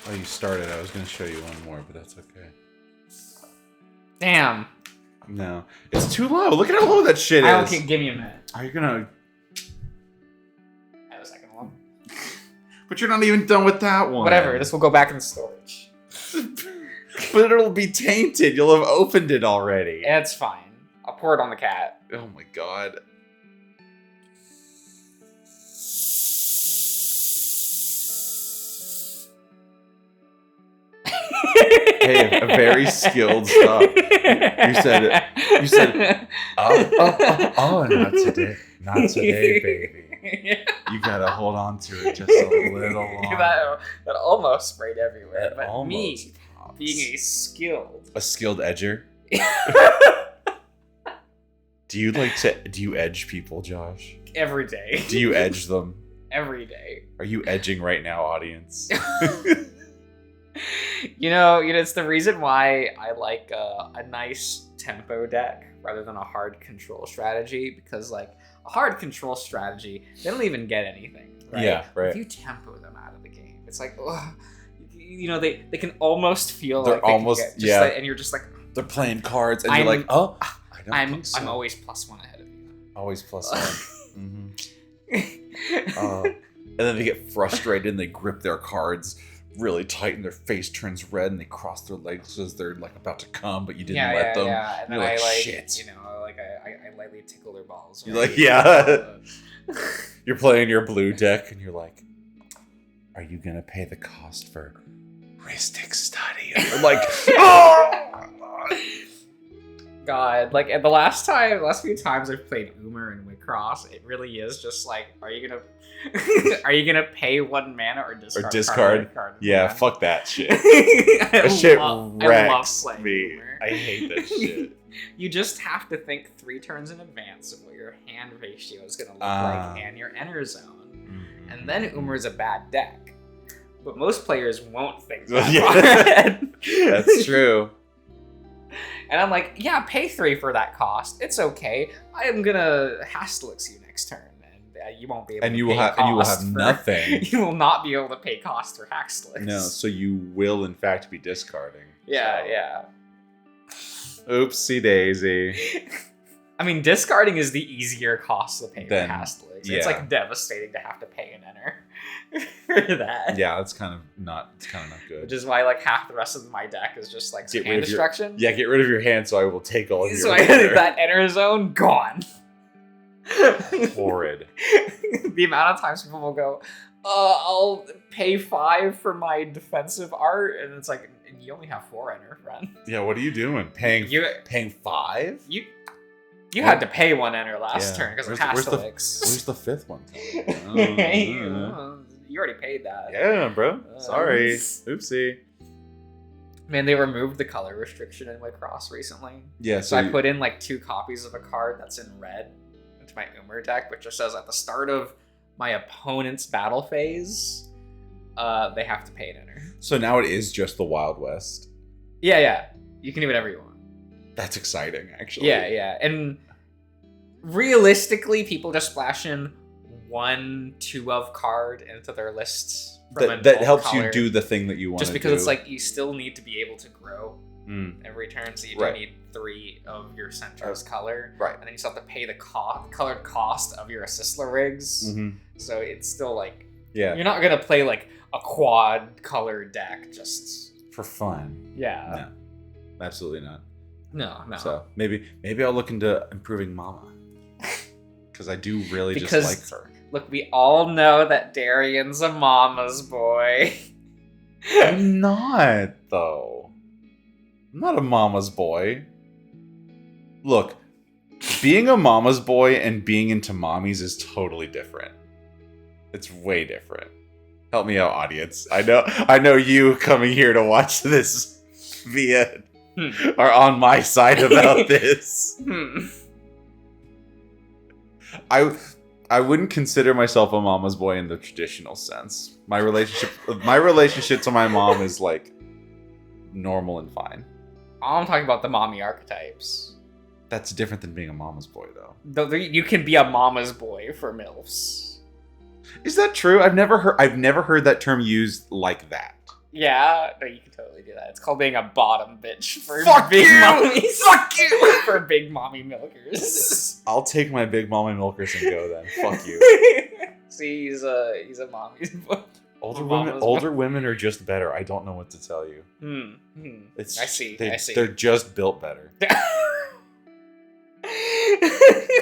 Oh, you started. I was going to show you one more, but that's okay. Damn. No. It's too low. Look at how low that shit is. I don't care. Give me a minute. Are you going to... I have a second one. But you're not even done with that one. Whatever. This will go back in storage. But it'll be tainted. You'll have opened it already. It's fine. I'll pour it on the cat. Oh my god. Hey, a very skilled stop. You said, oh, not today. Not today, baby. You gotta hold on to it just a little longer. That almost sprayed everywhere. That but almost me, pops. being a skilled edger. Do you edge people, Josh? every day. Do you edge them? Every day. Are you edging right now, audience? You know, it's the reason why I like a nice tempo deck rather than a hard control strategy, because like a hard control strategy, they don't even get anything. Right? Yeah, right. If you tempo them out of the game, it's like, ugh, you know, they can almost feel They're like they almost can get just yeah, like, and you're just like, they're playing cards, and you're like, oh, I don't think so. I'm always +1 ahead of you. Always +1. And then they get frustrated and they grip their cards really tight and their face turns red and they cross their legs because they're like about to come, but you didn't let them. Yeah, and then you're I like, shit. you know, like I lightly tickle their balls. You're like, yeah. You're playing your blue deck and you're like, are you gonna pay the cost for Ristic Study? And I'm like, oh! God, like the last few times I've played Umer and Wicross, it really is just like, are you gonna pay 1 mana or discard? Card Yeah, mana? fuck that shit. That shit I love wrecks playing me. Umer. I hate that shit. You just have to think 3 turns in advance of what your hand ratio is gonna look like and your enter zone, and then Umer's a bad deck. But most players won't think that far ahead. That's true. And I'm like, yeah, pay 3 for that cost. It's okay. I am gonna Hastelix you next turn, and you won't be able to pay cost. And you will have nothing. You will not be able to pay cost for Hastelix. No, so you will in fact be discarding. Yeah. Oopsie daisy. I mean, discarding is the easier cost to pay for Hastelix. Yeah. It's like devastating to have to pay an enter for that. Yeah, it's kind of not good. Which is why like half the rest of my deck is just like hand destruction. Get rid of your hand so I will take all of your So that enter zone gone. Horrid. The amount of times people will go, I'll pay 5 for my defensive art, and it's like, you only have 4 enter, friend. Yeah, what are you doing? Paying 5? You had to pay 1 enter last turn because of Hastelix. Where's the 5th one? You already paid that. Yeah, bro. Sorry. Oopsie. Man, they removed the color restriction in Wicross recently. Yeah, so I put in like 2 copies of a card that's in red into my Umer deck, which just says at the start of my opponent's battle phase, they have to pay an enter. So now it is just the Wild West. Yeah. You can do whatever you want. That's exciting, actually. Yeah. And realistically, people just splash in 1 2-of card into their lists. That helps you do the thing that you want to do. Just because it's like you still need to be able to grow every turn, so you do need 3 of your center's color. Right. And then you still have to pay the colored cost of your Assistler rigs. Mm-hmm. So it's still like, you're not going to play like a quad color deck just for fun. Yeah. No, absolutely not. No. So maybe I'll look into improving Mama. Because I do really just like her. Look, we all know that Darian's a mama's boy. I'm not, though. I'm not a mama's boy. Look, being a mama's boy and being into mommies is totally different. It's way different. Help me out, audience. I know you coming here to watch this via are on my side about this. I wouldn't consider myself a mama's boy in the traditional sense. My relationship to my mom is like normal and fine. I'm talking about the mommy archetypes. That's different than being a mama's boy, though. You can be a mama's boy for MILFs. Is that true? I've never heard that term used like that. Yeah, no, you can totally do that. It's called being a bottom bitch for Fuck big you! mommies. Fuck you! For big mommy milkers. I'll take my big mommy milkers and go then. Fuck you. See, he's a mommy's boy. Older women are just better. I don't know what to tell you. It's I see. They're just built better.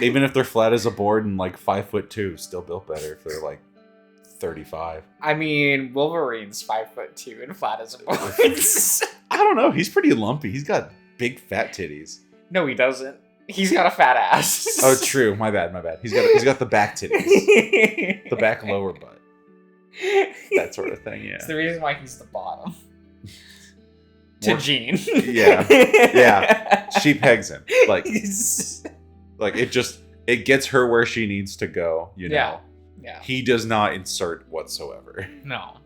Even if they're flat as a board and like 5'2", still built better if they're like 35. I mean, Wolverine's 5'2" and flat as a board. I don't know. He's pretty lumpy. He's got big fat titties. No, he doesn't. He's got a fat ass. Oh, true. My bad. He's got the back titties, the back lower butt, that sort of thing. Yeah. It's the reason why he's the bottom. To Jean. Yeah. She pegs him like it gets her where she needs to go. You know. Yeah. He does not insert whatsoever. No.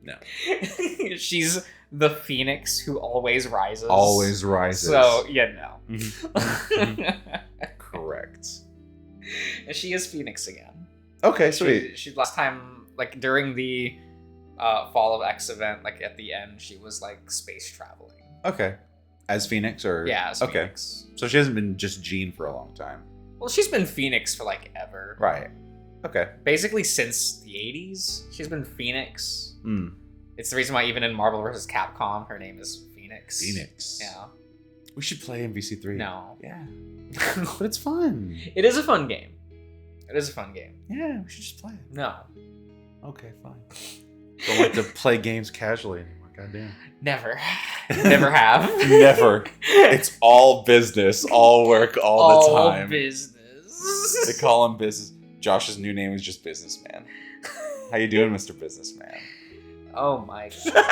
No. She's the phoenix who always rises. Always rises. So, yeah, no. Correct. And she is Phoenix again. Okay, sweet. She last time, like, during the Fall of X event, like, at the end, she was, like, space traveling. Okay. As Phoenix or? Yeah, as Phoenix. So she hasn't been just Jean for a long time. Well, she's been Phoenix for, like, ever. Right. Okay. Basically since the 80s, she's been Phoenix. It's the reason why even in Marvel vs. Capcom, her name is Phoenix. Phoenix. Yeah. We should play MVC3. No. Yeah. But it's fun. It is a fun game. It is a fun game. Yeah, we should just play it. No. Okay, fine. Don't like to play games casually anymore. Goddamn. Never. Never have. Never. It's all business, all work, all the time. All business. They call him business. Josh's new name is just Businessman. How you doing, Mr. Businessman? Oh my god.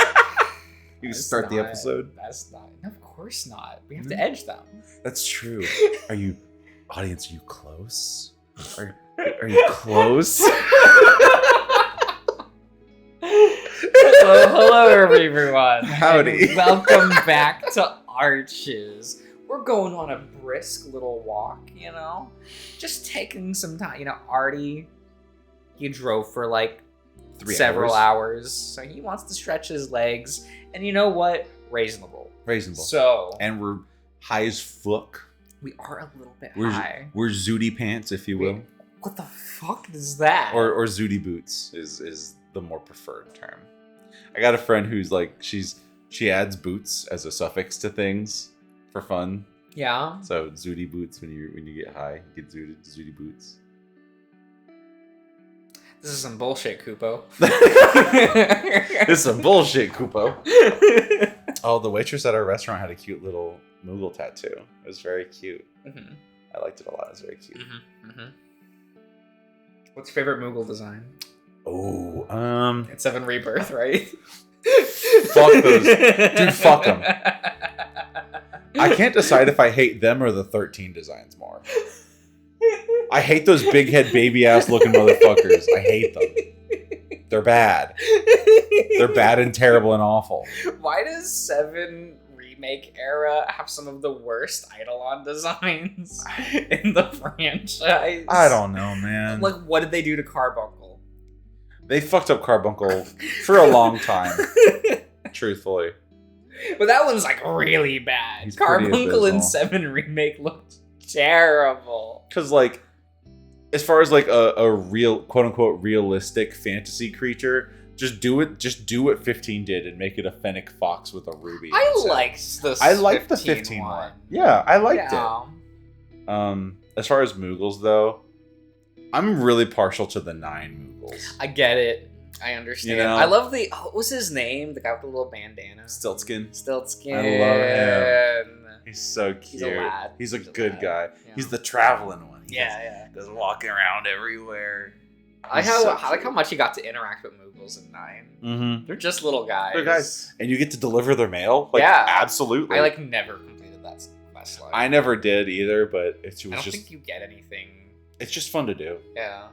You start the episode? That's not. No, of course not. We have to edge them. That's true. Are you, audience, are you close? Are you close? Hello everyone. Howdy. And welcome back to Arches. We're going on a brisk little walk, you know? Just taking some time. You know, Artie, he drove for like several hours. So he wants to stretch his legs. And you know what? Reasonable. So. And we're high as fuck. We are a little bit high. We're zooty pants, if you will. Wait, what the fuck is that? Or zooty boots is the more preferred term. I got a friend who's like, she adds boots as a suffix to things for fun. Yeah. So zooty boots when you get high, you get zooty boots. This is some bullshit, Kupo. This is some bullshit, Kupo. Oh, the waitress at our restaurant had a cute little Moogle tattoo. It was very cute. Mm-hmm. I liked it a lot. It was very cute. Mm-hmm. Mm-hmm. What's your favorite Moogle design? Oh, It's Seven Rebirth, right? Fuck those. Dude, fuck them. I can't decide if I hate them or the 13 designs more. I hate those big head baby ass looking motherfuckers. I hate them. They're bad. They're bad and terrible and awful. Why does 7 Remake era have some of the worst Eidolon designs in the franchise? I don't know, man. Like, what did they do to Carbuncle? They fucked up Carbuncle for a long time. Truthfully. But that one's like really bad. He's Carbuncle in 7 Remake looked terrible. Because like, as far as like a real quote unquote realistic fantasy creature, just do what 15 did and make it a fennec fox with a ruby. I liked the 15 one. Yeah, I liked it. As far as Moogles though, I'm really partial to the 9 Moogles. I get it. I understand. You know? I love what was his name? The guy with the little bandana. Stiltskin. I love him. He's so cute. He's a lad. He's a good lad. guy. Yeah. He's the traveling one. Yeah. Goes walking around everywhere. I like how much he got to interact with Moogles in 9. Mm-hmm. They're just little guys. They're guys. And you get to deliver their mail? Like, yeah. Absolutely. I like never completed that quest line. I never did either, but it was I don't just... think you get anything. It's just fun to do. Yeah.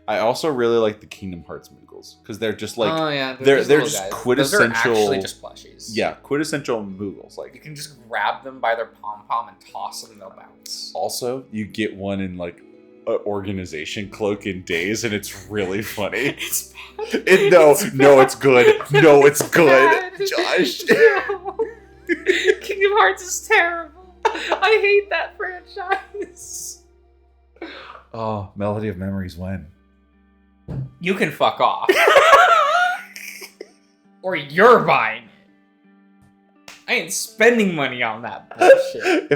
I also really like the Kingdom Hearts Moogles because they're just like they're just guys. quintessential. Those are actually just plushies. Yeah, quintessential Moogles. Like you can just grab them by their pom pom and toss them, and they'll bounce. Also, you get one in like organization cloak in Days, and it's really funny. It's bad. It's good. No, it's good. Bad. Josh. No. Kingdom Hearts is terrible. I hate that franchise. Oh, Melody of Memories when? You can fuck off. Or you're buying it. I ain't spending money on that bullshit.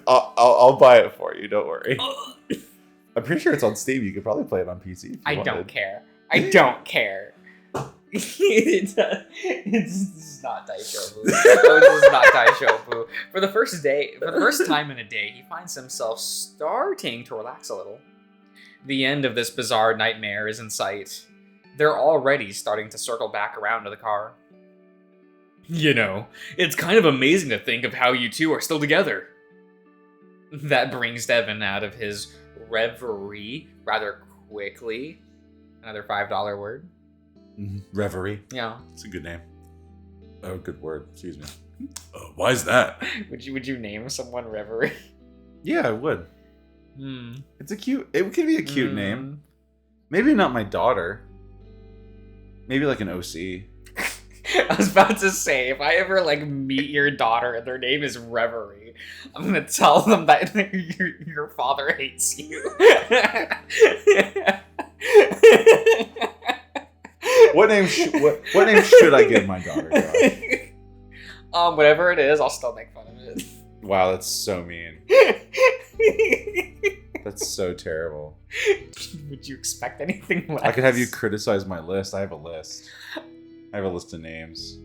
I'll buy it for you. Don't worry. I'm pretty sure it's on Steam. You could probably play it on PC. If you I wanted. don't care. I don't care. It's not Daishobu. This is not Daishobu. For the first time in a day, he finds himself starting to relax a little. The end of this bizarre nightmare is in sight. They're already starting to circle back around to the car. You know, it's kind of amazing to think of how you two are still together. That brings Devin out of his reverie rather quickly. Another $5 word. Reverie. Yeah. It's a good name. Oh, good word. Excuse me. Why is that? Would you name someone Reverie? Yeah, I would. It could be a cute name. Maybe not my daughter. Maybe like an OC. I was about to say, if I ever meet your daughter and their name is Reverie, I'm gonna tell them that your father hates you. What name should I give my daughter, Josh? Whatever it is, I'll still make fun of it. Wow, that's so mean. That's so terrible. Would you expect anything less? I could have you criticize my list. I have a list. I have a list of names.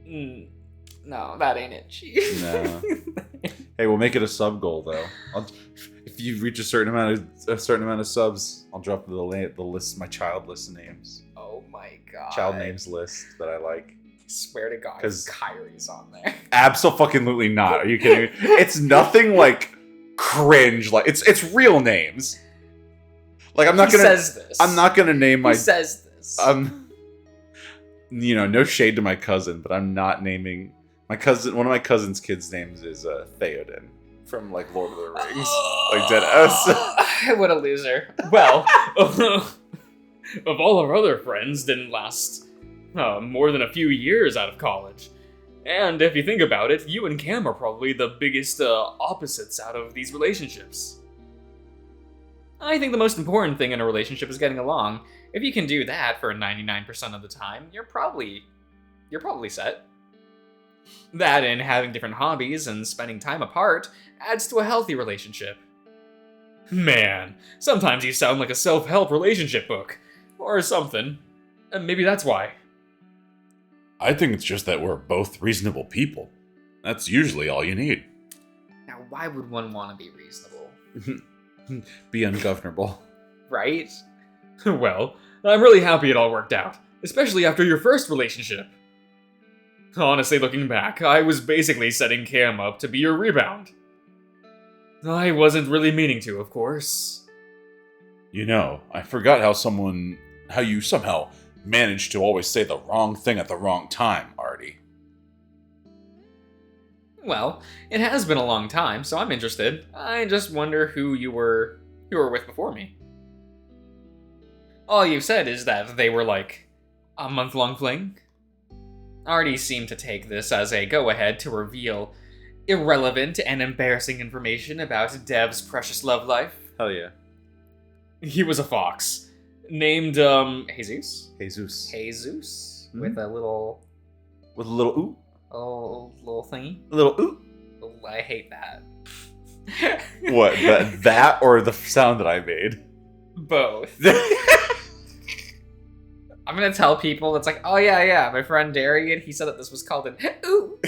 No, that ain't it, Chief. No. Hey, we'll make it a sub goal though. If you reach a certain amount of subs, I'll drop the list, my child list of names. Oh my god. Child names list that I like. I swear to God, Kyrie's on there. Absolutely not. Are you kidding me? It's nothing like cringe. Like it's real names. Like I'm not gonna name my. He says this. No shade to my cousin, but I'm not naming my cousin. One of my cousin's kids' names is Theoden from Lord of the Rings, Deadass. What a loser. Well, of all our other friends, didn't last more than a few years out of college. And if you think about it, you and Cam are probably the biggest opposites out of these relationships. I think the most important thing in a relationship is getting along. If you can do that for 99% of the time, you're probably set. That and having different hobbies and spending time apart adds to a healthy relationship. Man, sometimes you sound like a self-help relationship book. Or something. And maybe that's why. I think it's just that we're both reasonable people. That's usually all you need. Now, why would one want to be reasonable? Be ungovernable. Right? Well, I'm really happy it all worked out. Especially after your first relationship. Honestly, looking back, I was basically setting Cam up to be your rebound. I wasn't really meaning to, of course. I forgot how you somehow managed to always say the wrong thing at the wrong time, Artie. Well, it has been a long time, so I'm interested. I just wonder who you were with before me. All you've said is that they were a month-long fling. Artie seemed to take this as a go-ahead to reveal irrelevant and embarrassing information about Dev's precious love life. Hell yeah. He was a fox. Named, Jesus? Jesus. Mm-hmm. With a little ooh? Oh, little thingy? A little ooh? Oh, I hate that. What, that or the sound that I made? Both. I'm gonna tell people, it's oh yeah, my friend Darian, he said that this was called an ooh.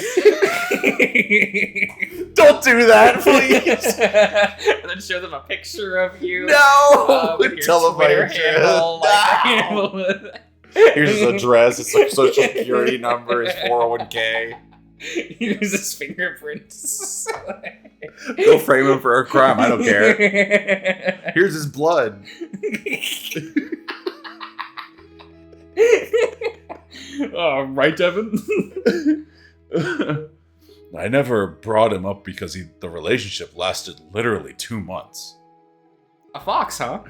Don't do that, please. And then show them a picture of you. No! Tell them my address. Here's his address, his social security number, his 401k. Use his fingerprints. Go frame him for a crime, I don't care. Here's his blood. Right, Devin? I never brought him up because the relationship lasted literally 2 months. A fox, huh?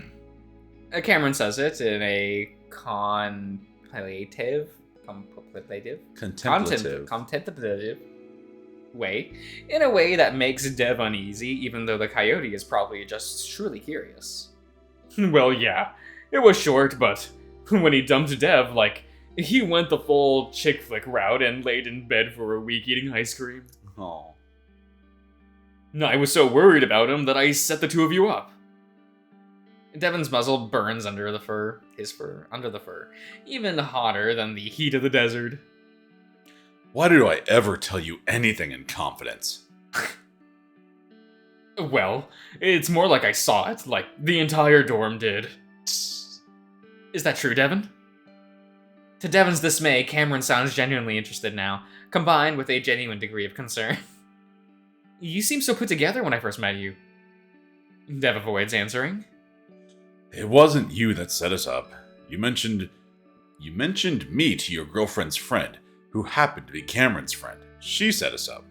Cameron says it in a contemplative way, in a way that makes Dev uneasy, even though the coyote is probably just truly curious. Well, yeah, it was short, but when he dumped Dev, he went the full chick flick route and laid in bed for a week eating ice cream. Oh. I was so worried about him that I set the two of you up. Devon's muzzle burns under the fur, even hotter than the heat of the desert. Why do I ever tell you anything in confidence? Well, it's more like I saw it, like the entire dorm did. Is that true, Devon? To Devon's dismay, Cameron sounds genuinely interested now, combined with a genuine degree of concern. You seemed so put together when I first met you. Dev avoids answering. It wasn't you that set us up. You mentioned me to your girlfriend's friend, who happened to be Cameron's friend. She set us up.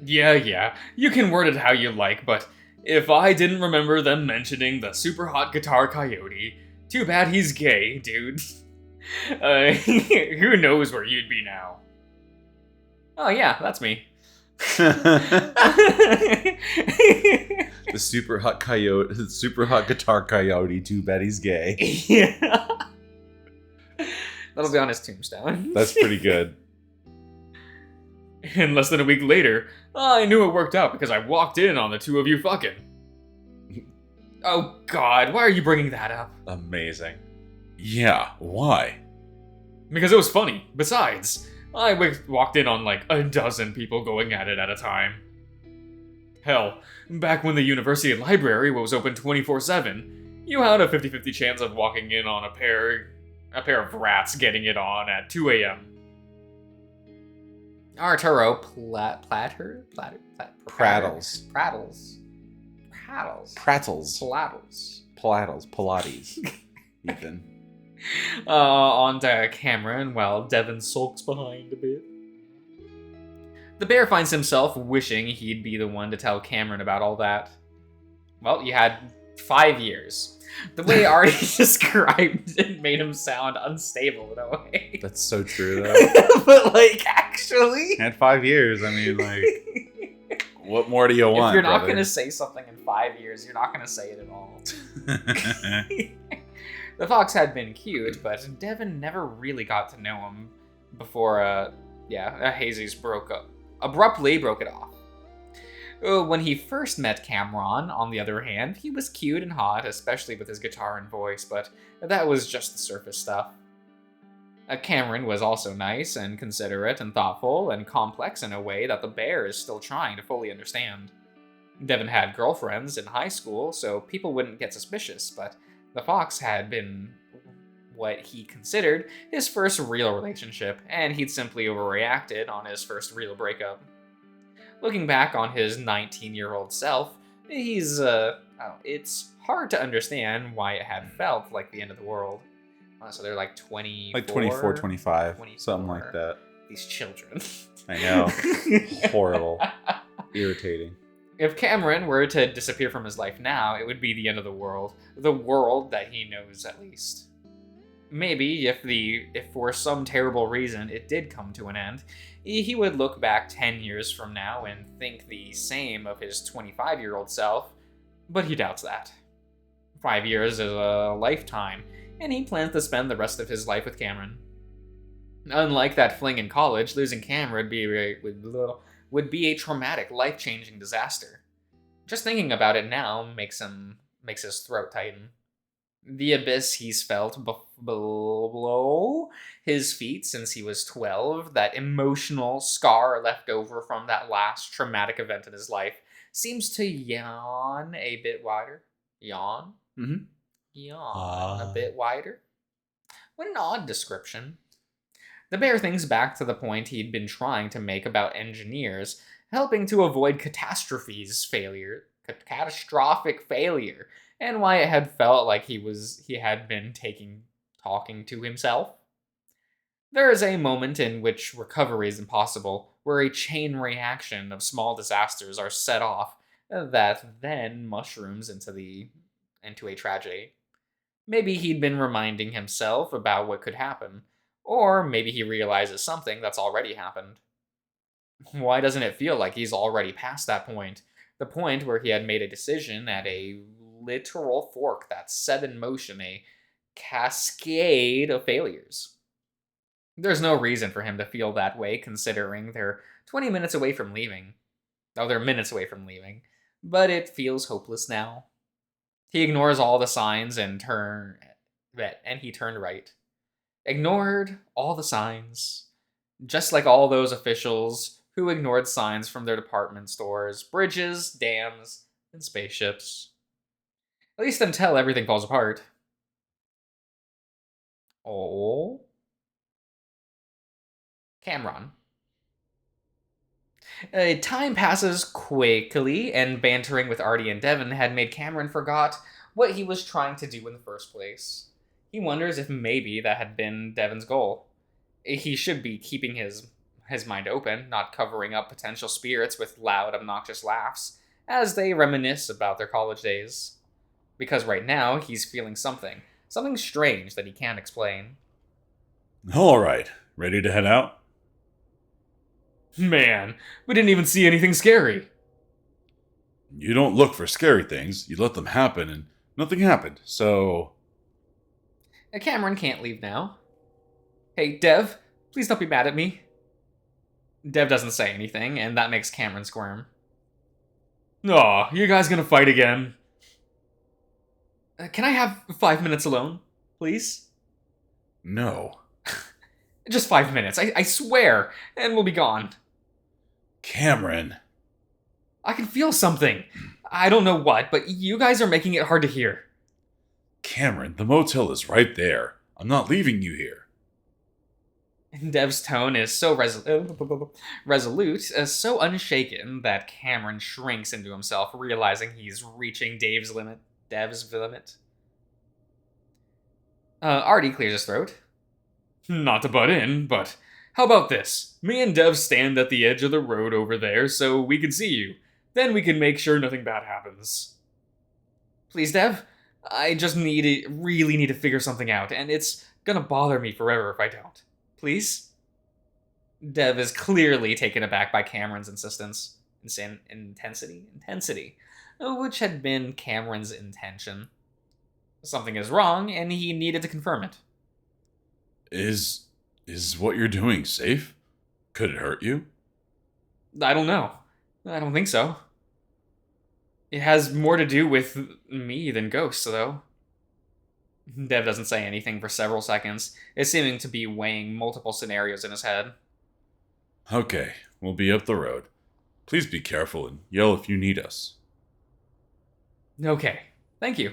Yeah, you can word it how you like, but if I didn't remember them mentioning the super hot guitar coyote, too bad he's gay, dude. Who knows where you'd be now? Oh yeah, that's me. The super hot guitar coyote, too bad he's gay. Yeah. That'll be on his tombstone. That's pretty good. And less than a week later, I knew it worked out because I walked in on the two of you fucking. Oh god, why are you bringing that up? Amazing. Yeah, why? Because it was funny. Besides, I walked in on like a dozen people going at it at a time. Hell, back when the university library was open 24/7, you had a 50-50 chance of walking in on a pair of rats getting it on at 2 a.m. Arturo Prattles. Pilates. Ethan. Onto Cameron while Devon sulks behind a bit. The bear finds himself wishing he'd be the one to tell Cameron about all that. Well, you had 5 years. The way Artie described it made him sound unstable in a way. That's so true, though. But, actually... Had 5 years, I mean, what more do you want, If you're not brother? going to say something in 5 years, you're not going to say it at all. The fox had been cute, but Devon never really got to know him before, Hazes abruptly broke it off. When he first met Cameron, on the other hand, he was cute and hot, especially with his guitar and voice, but that was just the surface stuff. Cameron was also nice and considerate and thoughtful and complex in a way that the bear is still trying to fully understand. Devon had girlfriends in high school, so people wouldn't get suspicious, but the fox had been what he considered his first real relationship, and he'd simply overreacted on his first real breakup. Looking back on his 19-year-old self, it's hard to understand why it had felt like the end of the world. So they're like 24? Like 24, 25, 24. something like that. These children. I know. Horrible. Irritating. If Cameron were to disappear from his life now, it would be the end of the world. The world that he knows, at least. Maybe, if for some terrible reason it did come to an end, he would look back 10 years from now and think the same of his 25-year-old self, but he doubts that. 5 years is a lifetime, and he plans to spend the rest of his life with Cameron. Unlike that fling in college, losing Cameron would be a traumatic, life-changing disaster. Just thinking about it now makes his throat tighten. The abyss he's felt below his feet since he was 12, that emotional scar left over from that last traumatic event in his life, seems to yawn a bit wider. Yawn? Mm-hmm. Yawn a bit wider? What an odd description. The bear thinks back to the point he'd been trying to make about engineers, helping to avoid catastrophic failure, and why it had felt like he had been talking to himself. There is a moment in which recovery is impossible, where a chain reaction of small disasters are set off that then mushrooms into the into a tragedy. Maybe he'd been reminding himself about what could happen, or maybe he realizes something that's already happened. Why doesn't it feel like he's already past that point? The point where he had made a decision at a literal fork that set in motion a cascade of failures. There's no reason for him to feel that way, considering they're 20 minutes away from leaving. Oh, they're minutes away from leaving. But it feels hopeless now. He ignores all the signs and he turned right. Ignored all the signs. Just like all those officials who ignored signs from their department stores, bridges, dams, and spaceships. At least until everything falls apart. Oh. Cameron. Time passes quickly, and bantering with Artie and Devon had made Cameron forgot what he was trying to do in the first place. He wonders if maybe that had been Devon's goal. He should be keeping his mind open, not covering up potential spirits with loud, obnoxious laughs, as they reminisce about their college days. Because right now, he's feeling something strange that he can't explain. All right, ready to head out? Man, we didn't even see anything scary. You don't look for scary things, you let them happen, and nothing happened, so... Cameron can't leave now. Hey, Dev, please don't be mad at me. Dev doesn't say anything, and that makes Cameron squirm. Aw, you guys gonna fight again? Can I have 5 minutes alone, please? No. Just 5 minutes, I swear, and we'll be gone. Cameron. I can feel something. I don't know what, but you guys are making it hard to hear. Cameron, the motel is right there. I'm not leaving you here. Dev's tone is so resolute, so unshaken, that Cameron shrinks into himself, realizing he's reaching Dev's limit. Artie clears his throat. Not to butt in, but how about this? Me and Dev stand at the edge of the road over there so we can see you. Then we can make sure nothing bad happens. Please, Dev? I just really need to figure something out, and it's gonna bother me forever if I don't. Please? Dev is clearly taken aback by Cameron's insistence. Intensity, which had been Cameron's intention. Something is wrong, and he needed to confirm it. Is what you're doing safe? Could it hurt you? I don't know. I don't think so. It has more to do with me than ghosts, though. Dev doesn't say anything for several seconds, is seeming to be weighing multiple scenarios in his head. Okay, we'll be up the road. Please be careful and yell if you need us. Okay, thank you.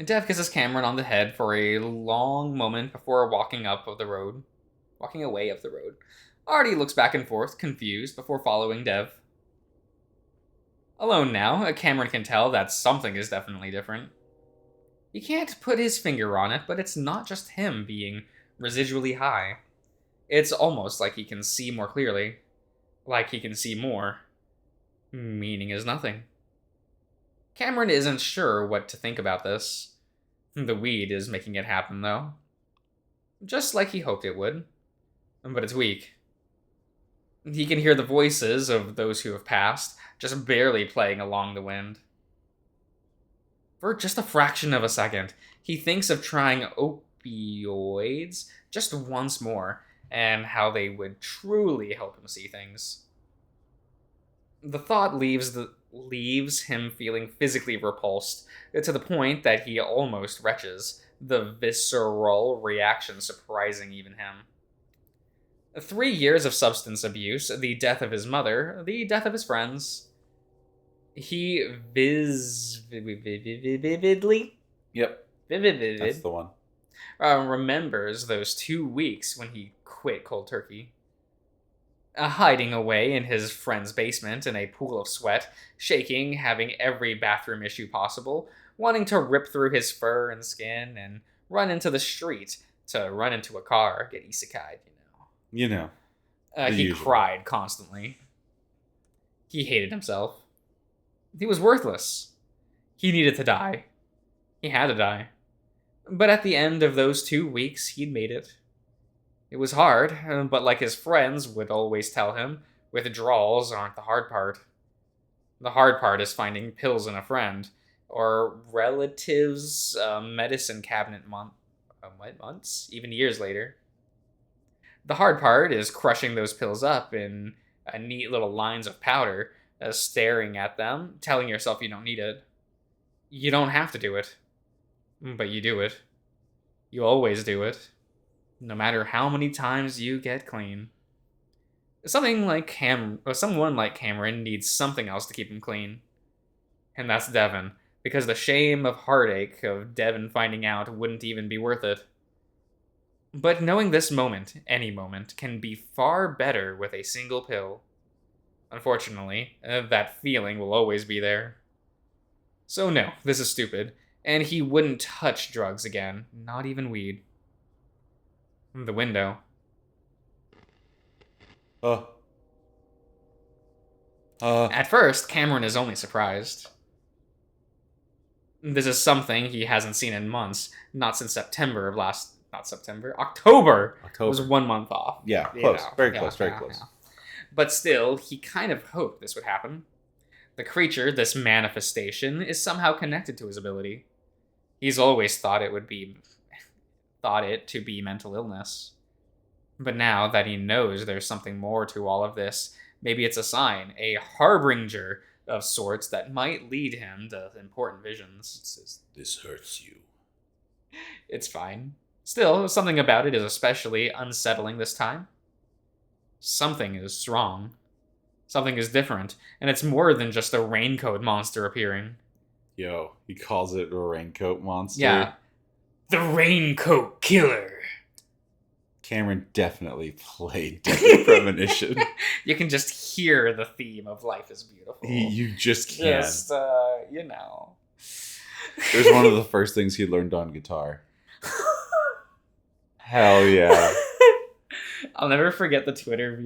Dev kisses Cameron on the head for a long moment before walking away up the road. Artie looks back and forth, confused, before following Dev. Alone now, Cameron can tell that something is definitely different. He can't put his finger on it, but it's not just him being residually high. It's almost like he can see more clearly. Like he can see more. Meaning is nothing. Cameron isn't sure what to think about this. The weed is making it happen, though. Just like he hoped it would. But it's weak. He can hear the voices of those who have passed, just barely playing along the wind. For just a fraction of a second, he thinks of trying opioids just once more, and how they would truly help him see things. The thought leaves him feeling physically repulsed, to the point that he almost retches, the visceral reaction surprising even him. 3 years of substance abuse, the death of his mother, the death of his friends. He vividly? Yep. Vivid. That's the one. Remembers those 2 weeks when he quit cold turkey. Hiding away in his friend's basement in a pool of sweat, shaking, having every bathroom issue possible, wanting to rip through his fur and skin and run into the street to run into a car, get isekai'd, You know. He usual. cried constantly. He hated himself. He was worthless. He needed to die. He had to die. But at the end of those 2 weeks, he'd made it. It was hard, but like his friends would always tell him, withdrawals aren't the hard part. The hard part is finding pills in a friend, or relatives' medicine cabinet months, even years later. The hard part is crushing those pills up in neat little lines of powder, staring at them, telling yourself you don't need it. You don't have to do it, but you do it. You always do it, no matter how many times you get clean. Someone like Cameron needs something else to keep him clean. And that's Devon, because the shame of heartache of Devon finding out wouldn't even be worth it. But knowing this moment, any moment, can be far better with a single pill. Unfortunately, that feeling will always be there. So no, this is stupid, and he wouldn't touch drugs again, not even weed. The window. At first, Cameron is only surprised. This is something he hasn't seen in months, not since October. It was 1 month off. Yeah, close. Very close. But still, he kind of hoped this would happen. The creature, this manifestation, is somehow connected to his ability. He's always thought it to be mental illness. But now that he knows there's something more to all of this, maybe it's a sign, a harbinger of sorts that might lead him to important visions. It says, "This hurts you." It's fine. Still, something about it is especially unsettling this time. Something is wrong. Something is different, and it's more than just a raincoat monster appearing. Yo, he calls it a raincoat monster. Yeah. The Raincoat Killer. Cameron definitely played Deadly Premonition. You can just hear the theme of Life is Beautiful. You just can. You know. There's one of the first things he learned on guitar. Hell yeah. I'll never forget the Twitter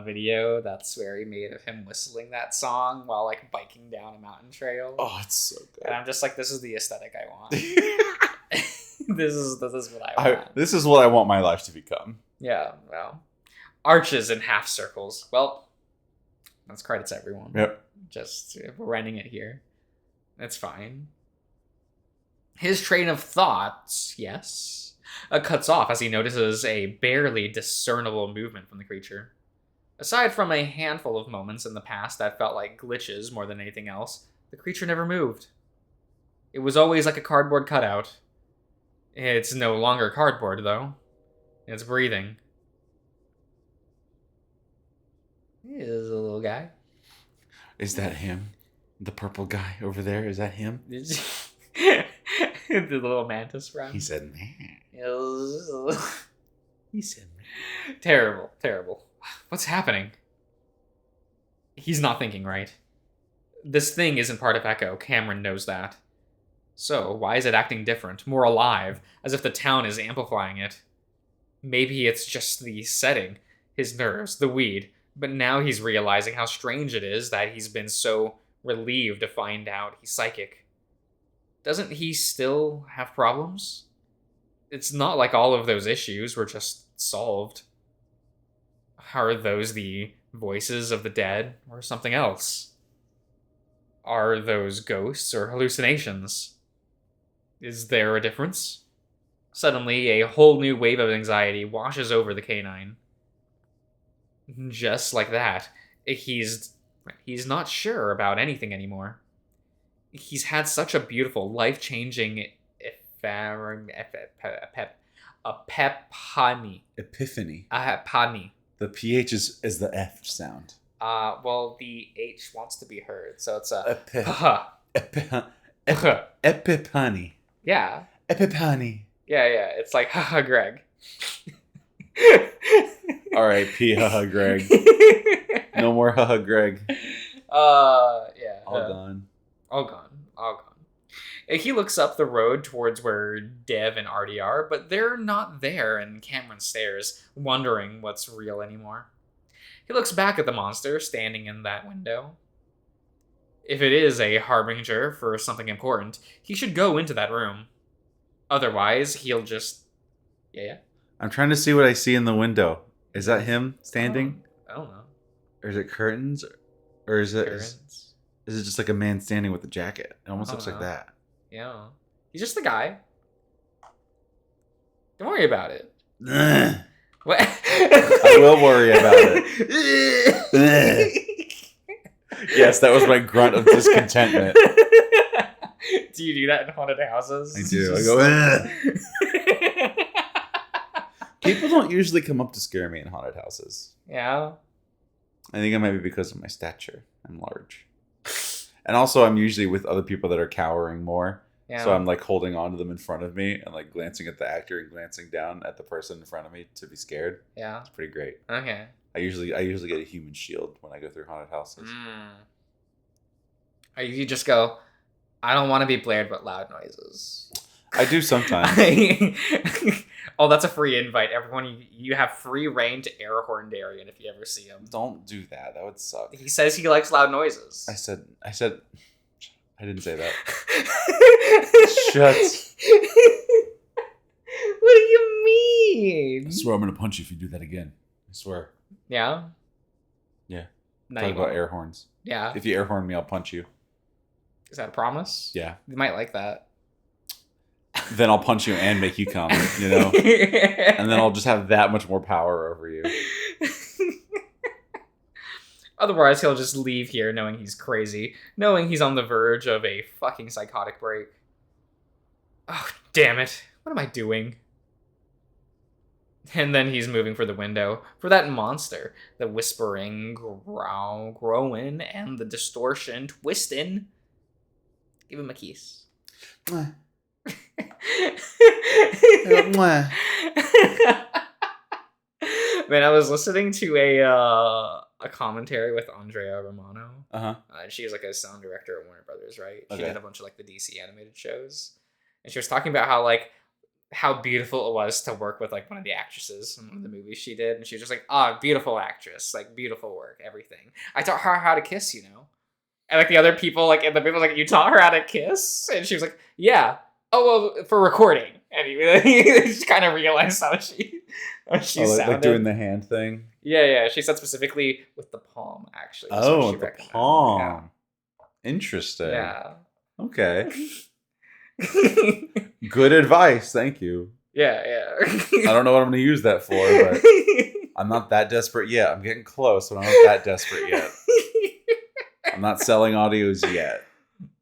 video that Swery made of him whistling that song while like biking down a mountain trail. Oh, it's so good. And I'm just like, this is the aesthetic I want. This is what I want. This is what I want my life to become. Yeah, well. Arches and half circles. Well, that's credits everyone. Yep. Just we're ending it here. That's fine. His train of thoughts, yes, cuts off as he notices a barely discernible movement from the creature. Aside from a handful of moments in the past that felt like glitches more than anything else, the creature never moved. It was always like a cardboard cutout. It's no longer cardboard, though. It's breathing. He is a little guy. Is that him? The purple guy over there? Is that him? The little mantis friend. He said, man. He said, man. Terrible. What's happening? He's not thinking right. This thing isn't part of Echo. Cameron knows that. So, why is it acting different, more alive, as if the town is amplifying it? Maybe it's just the setting, his nerves, the weed, but now he's realizing how strange it is that he's been so relieved to find out he's psychic. Doesn't he still have problems? It's not like all of those issues were just solved. Are those the voices of the dead, or something else? Are those ghosts or hallucinations? Is there a difference? Suddenly, a whole new wave of anxiety washes over the canine. Just like that, he's not sure about anything anymore. He's had such a beautiful, life-changing epiphany. The PH is the F sound. Well, the H wants to be heard, so it's a Epiphany. Yeah. Epiphany. Yeah. It's like, haha, Greg. R.I.P. haha, Greg. No more haha, Greg. Yeah. All gone. He looks up the road towards where Dev and Artie are, but they're not there, and Cameron stares, wondering what's real anymore. He looks back at the monster standing in that window. if it is a harbinger for something important, he should go into that room. Otherwise, he'll just... Yeah. I'm trying to see what I see in the window. Is that him standing? I don't know. Or is it curtains? Or is it... Curtains. Is it just like a man standing with a jacket? It almost looks like that. Yeah. He's just the guy. Don't worry about it. What? I will worry about it. Yes, that was my grunt of discontentment. Do you do that in haunted houses? I do. I go, People don't usually come up to scare me in haunted houses. Yeah. I think it might be because of my stature. I'm large. And also, I'm usually with other people that are cowering more. Yeah. So I'm like holding on to them in front of me and like glancing at the actor and glancing down at the person in front of me to be scared. Yeah. It's pretty great. Okay. I usually get a human shield when I go through haunted houses. Or you just go, I don't want to be blared with loud noises. I do sometimes. Oh, that's a free invite. Everyone, you have free reign to air horn Darian if you ever see him. Don't do that. That would suck. He says he likes loud noises. I said, I didn't say that. Shut. What do you mean? I swear I'm going to punch you if you do that again. I swear. Yeah? Yeah. No, Talk about air horns. Yeah. If you air horn me, I'll punch you. Is that a promise? Yeah. You might like that. Then I'll punch you and make you come, you know? And then I'll just have that much more power over you. Otherwise, he'll just leave here knowing he's crazy, knowing he's on the verge of a fucking psychotic break. Oh, damn it. What am I doing? And then he's moving for the window. For that monster. The whispering, growing, and the distortion twisting. Give him a kiss. Mwah. Man, I was listening to a commentary with Andrea Romano. She was like a sound director at Warner Brothers, right? She did a bunch of like the DC animated shows, and she was talking about how beautiful it was to work with like one of the actresses in one of the movies she did, and she was just like, beautiful actress, like beautiful work, everything. I taught her how to kiss, you know. And like the other people, like, and the people like, you taught her how to kiss, and she was like, yeah. Oh well, for recording. And he just kind of realized how she sounded. Like doing the hand thing? Yeah. She said specifically with the palm, actually. Oh, the palm. Yeah. Interesting. Yeah. Okay. Good advice. Thank you. Yeah. I don't know what I'm going to use that for, but I'm not that desperate yet. I'm getting close, but I'm not that desperate yet. I'm not selling audios yet.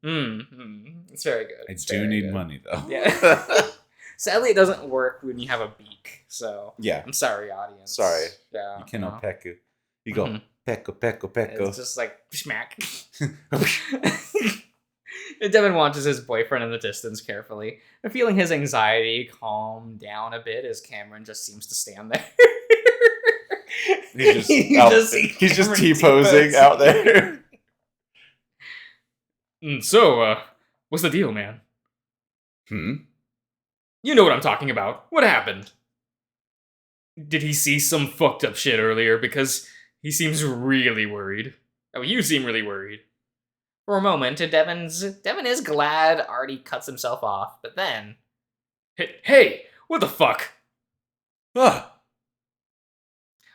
It's very good. I do need money, though. Yeah. Sadly, it doesn't work when you have a beak. So yeah, I'm sorry, audience. Sorry. Yeah. You cannot peck you. You go pecco. It's just like smack. Devin watches his boyfriend in the distance carefully, and feeling his anxiety calm down a bit as Cameron just seems to stand there. He's just T-posing out there. So, what's the deal, man? You know what I'm talking about. What happened? Did he see some fucked up shit earlier? Because he seems really worried. Oh, you seem really worried. For a moment, Devin is glad Artie cuts himself off, but then... Hey, what the fuck?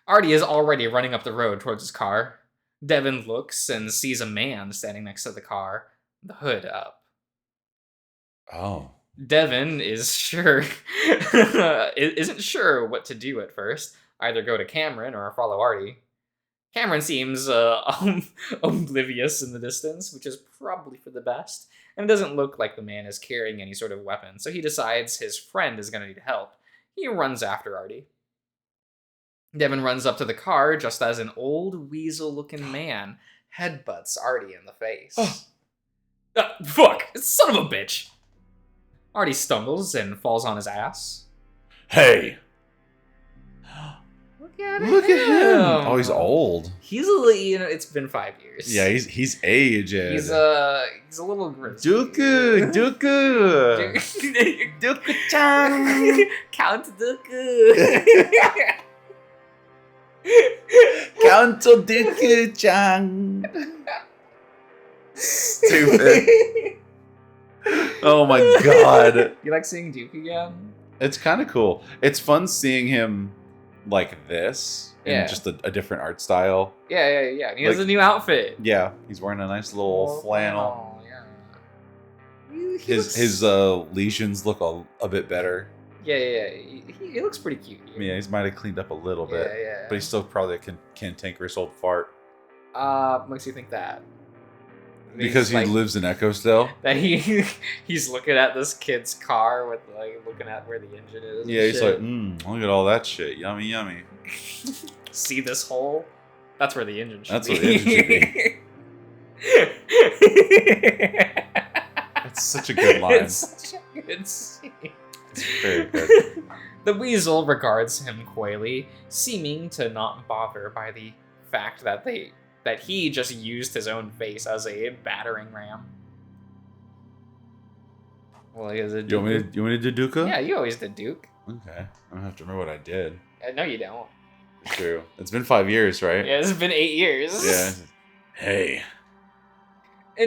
Artie is already running up the road towards his car. Devin looks and sees a man standing next to the car, the hood up. Oh. Devin isn't sure what to do at first. Either go to Cameron or follow Artie. Cameron seems oblivious in the distance, which is probably for the best, and it doesn't look like the man is carrying any sort of weapon, so he decides his friend is going to need help. He runs after Artie. Devin runs up to the car just as an old weasel-looking man headbutts Artie in the face. Fuck! Son of a bitch! Artie stumbles and falls on his ass. Hey! Look at him! Oh, he's old. He's it's been 5 years. Yeah, he's aged. He's a little gross. Dooku! Dooku-chan! Count Dooku! Count Dooku-chan! Stupid. Oh my god. You like seeing Duke again? It's kind of cool. It's fun seeing him like this Yeah. in just a different art style. Yeah. He has Like- a new outfit. Yeah, he's wearing a nice little flannel. Yeah. His lesions look a bit better. Yeah. He looks pretty cute. Yeah, he's might have cleaned up a little bit. Yeah. But he's still probably a cantankerous old fart. Makes you think that. Because he lives in Echo still? That he's looking at this kid's car with like looking at where the engine is. and Yeah, he's shit. like, look at all that shit. Yummy, yummy. See this hole? That's where the engine should That's be. where the engine should be. That's such a good line. It's such a good scene. It's very good. The weasel regards him coyly, seeming to not bother by the fact that he just used his own face as a battering ram. Well, he is a You want me to do Duka? Yeah, you always did Duke. Okay. I don't have to remember what I did. No, you don't. It's true. It's been 5 years, right? Yeah, it's been 8 years. Yeah. Hey.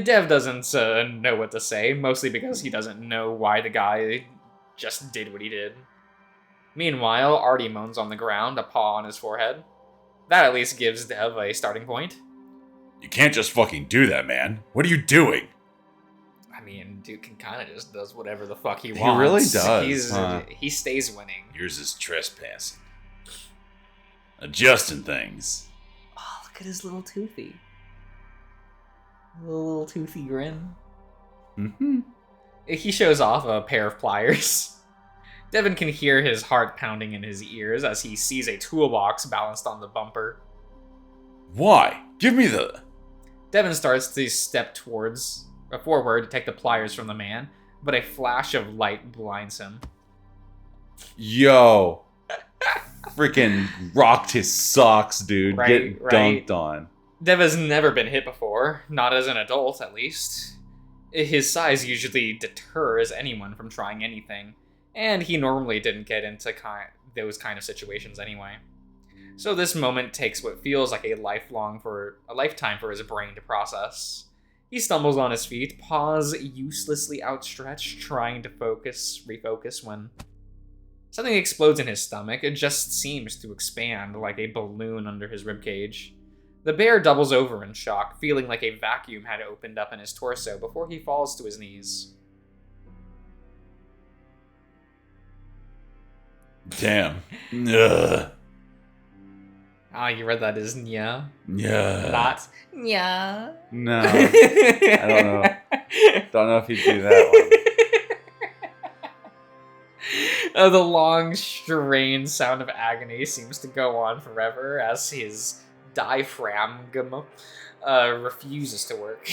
Dev doesn't know what to say, mostly because he doesn't know why the guy just did what he did. Meanwhile, Artie moans on the ground, a paw on his forehead. That at least gives Dev a starting point. You can't just fucking do that, man. What are you doing? I mean, Duke can kind of just does whatever the fuck he He wants. really does, He stays winning. Yours is trespassing. Adjusting things. Oh, look at his little toothy. Little toothy grin. Mm-hmm. He shows off a pair of pliers. Devin can hear his heart pounding in his ears as he sees a toolbox balanced on the bumper. Why? Give me the... Devin starts to step forward to take the pliers from the man, but a flash of light blinds him. Yo. Freaking rocked his socks, dude. Right, Getting right. dunked on. Dev has never been hit before, not as an adult at least. His size usually deters anyone from trying anything, and he normally didn't get into those kind of situations anyway. So this moment takes what feels like a lifetime for his brain to process. He stumbles on his feet, paws uselessly outstretched, trying to refocus when something explodes in his stomach. It just seems to expand like a balloon under his ribcage. The bear doubles over in shock, feeling like a vacuum had opened up in his torso before he falls to his knees. Damn. Ugh. Ah, you read that as nya, Yeah. not nya. No. I don't know. Don't know if he'd do that one. The long, strained sound of agony seems to go on forever as his diaphragm refuses to work.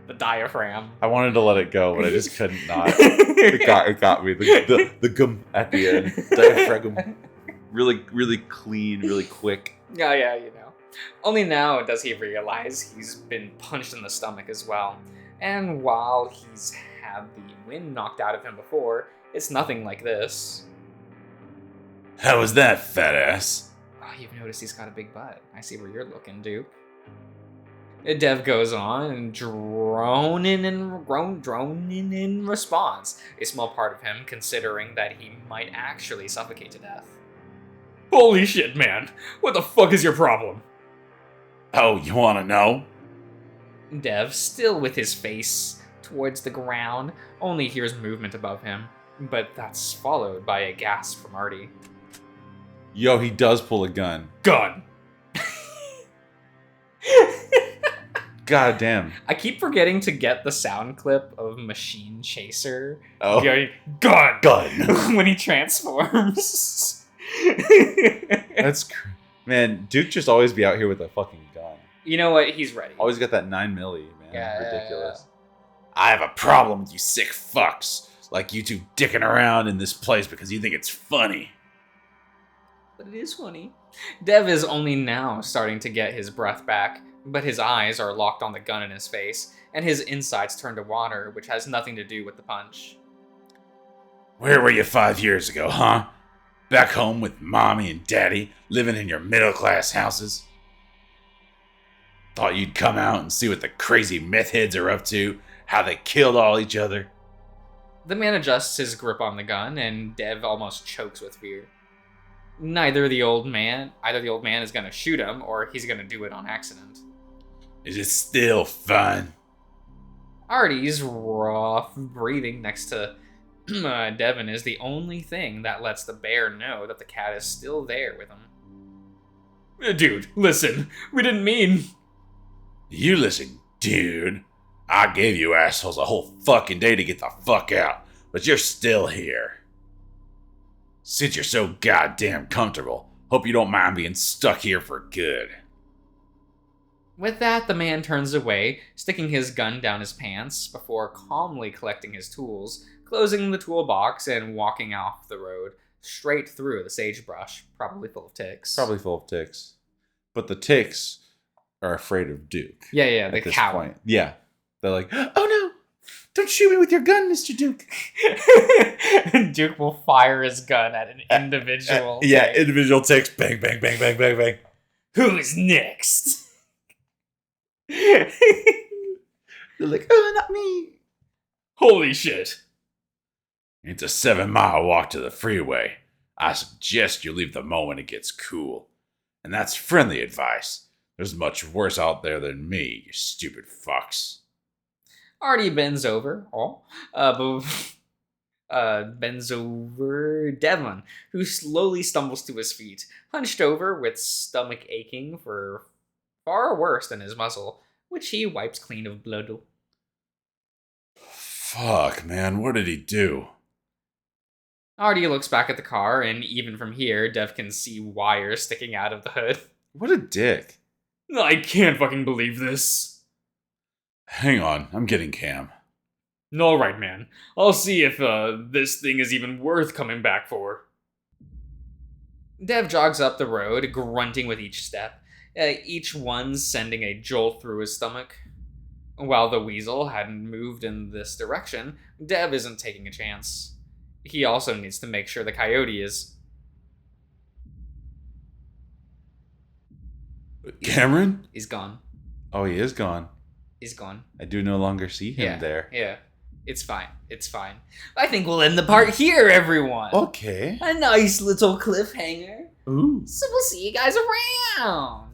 The diaphragm. I wanted to let it go, but I just couldn't not. It got me. The gum at the end. Diaphragm. Really clean, really quick. Yeah, you know. Only now does he realize he's been punched in the stomach as well. And while he's had the wind knocked out of him before, it's nothing like this. How was that, fat ass? Oh, you've noticed he's got a big butt. I see where you're looking, Duke. Dev goes on and droning in response, a small part of him considering that he might actually suffocate to death. Holy shit, man! What the fuck is your problem? Oh, you want to know? Dev, still with his face towards the ground, only hears movement above him, but that's followed by a gasp from Artie. Yo, he does pull a gun. Gun! God damn. I keep forgetting to get the sound clip of Machine Chaser Oh. going, gun! Gun. when he transforms. Man, Duke just always be out here with a fucking gun. You know what? He's ready. Always got that 9 milli, man. Yeah, Ridiculous. I have a problem with you sick fucks. Like you two dicking around in this place because you think it's funny. But it is funny. Dev is only now starting to get his breath back, but his eyes are locked on the gun in his face, and his insides turn to water, which has nothing to do with the punch. Where were you 5 years ago, huh? Back home with mommy and daddy, living in your middle-class houses? Thought you'd come out and see what the crazy meth heads are up to, how they killed all each other. The man adjusts his grip on the gun, and Dev almost chokes with fear. Either the old man is gonna shoot him, or he's gonna do it on accident. Is it still fun? Artie's rough breathing next to Devin is the only thing that lets the bear know that the cat is still there with him. Dude, listen, we didn't mean... You listen, dude. I gave you assholes a whole fucking day to get the fuck out, but you're still here. Since you're so goddamn comfortable, hope you don't mind being stuck here for good. With that, the man turns away, sticking his gun down his pants before calmly collecting his tools, closing the toolbox, and walking off the road, straight through the sagebrush, probably full of ticks. Probably full of ticks. But the ticks are afraid of Duke. Yeah, the cow. Yeah. They're like, oh no, don't shoot me with your gun, Mr. Duke. Duke will fire his gun at an individual. Yeah, individual ticks. Bang, bang, bang, bang, bang, bang. Who's next? They're like, oh, not me. Holy shit. It's a 7-mile walk to the freeway. I suggest you leave the moment it gets cool. And that's friendly advice. There's much worse out there than me, you stupid fucks. Artie bends over. Bends over Devlin, who slowly stumbles to his feet, hunched over with stomach aching for far worse than his muzzle, which he wipes clean of blood. Fuck, man, what did he do? Artie looks back at the car, and even from here, Dev can see wires sticking out of the hood. What a dick. I can't fucking believe this. Hang on, I'm getting Cam. Alright, man. I'll see if this thing is even worth coming back for. Dev jogs up the road, grunting with each step, each one sending a jolt through his stomach. While the weasel hadn't moved in this direction, Dev isn't taking a chance. He also needs to make sure the coyote is... Cameron? He's gone. Oh, he is gone. He's gone. I do no longer see him there. Yeah. It's fine. It's fine. I think we'll end the part here, everyone. Okay. A nice little cliffhanger. Ooh. So we'll see you guys around.